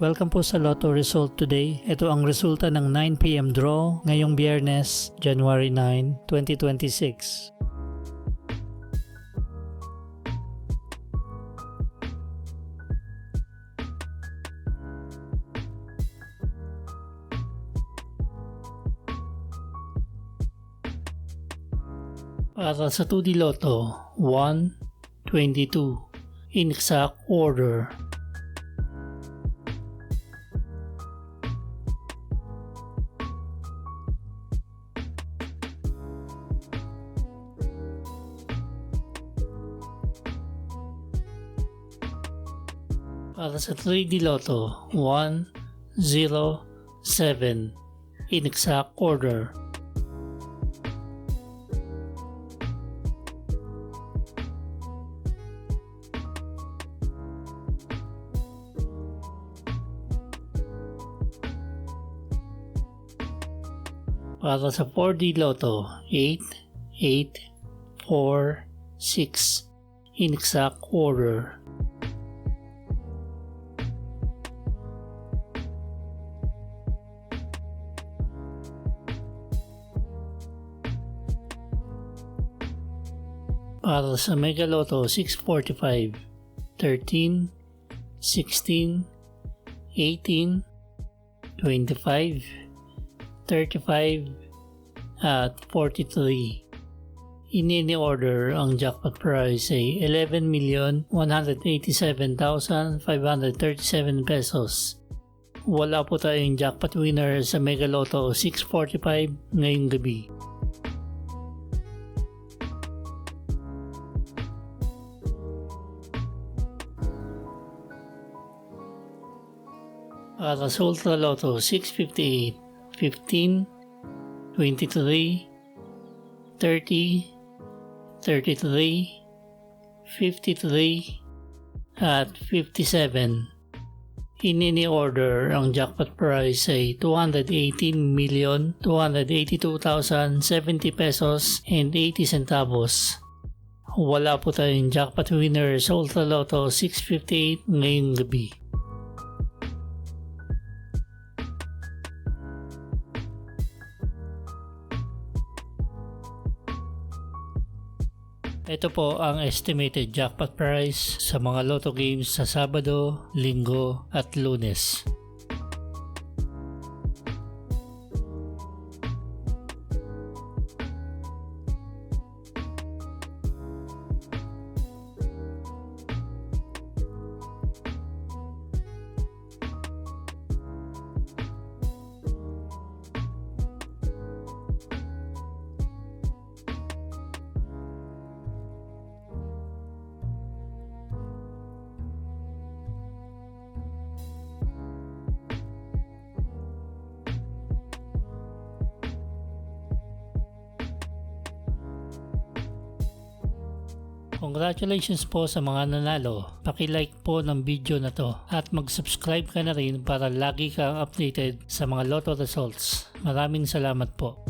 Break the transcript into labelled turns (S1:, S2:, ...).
S1: Welcome po sa Lotto Result Today. Ito ang resulta ng 9 PM draw ngayong Biyernes, January 9, 2026. Para sa 2D Lotto, 1, 22, in exact order. Para sa 3D Lotto, 1, 0, 7, in exact order. Para sa 4D Lotto, 8, 8, 4, 6, in exact order. Para sa Mega Lotto 645, 13, 16, 18, 25, 35, at 43. In any order, ang jackpot prize ay 11,187,537 pesos. Wala po tayong jackpot winner sa Mega Lotto 645 ngayong gabi. Para sa Ultra Lotto 658, 15, 23, 30, 33, 53, at 57. In any order, ang jackpot prize ay 218,282,070 pesos and 80 centavos. Wala po tayong jackpot winner sa Ultra Lotto 658 ngayong gabi. Ito po ang estimated jackpot price sa mga lotto games sa Sabado, Linggo at Lunes. Congratulations po sa mga nanalo. Paki-like po ng video na to at mag-subscribe ka na rin para lagi kang updated sa mga lotto results. Maraming salamat po.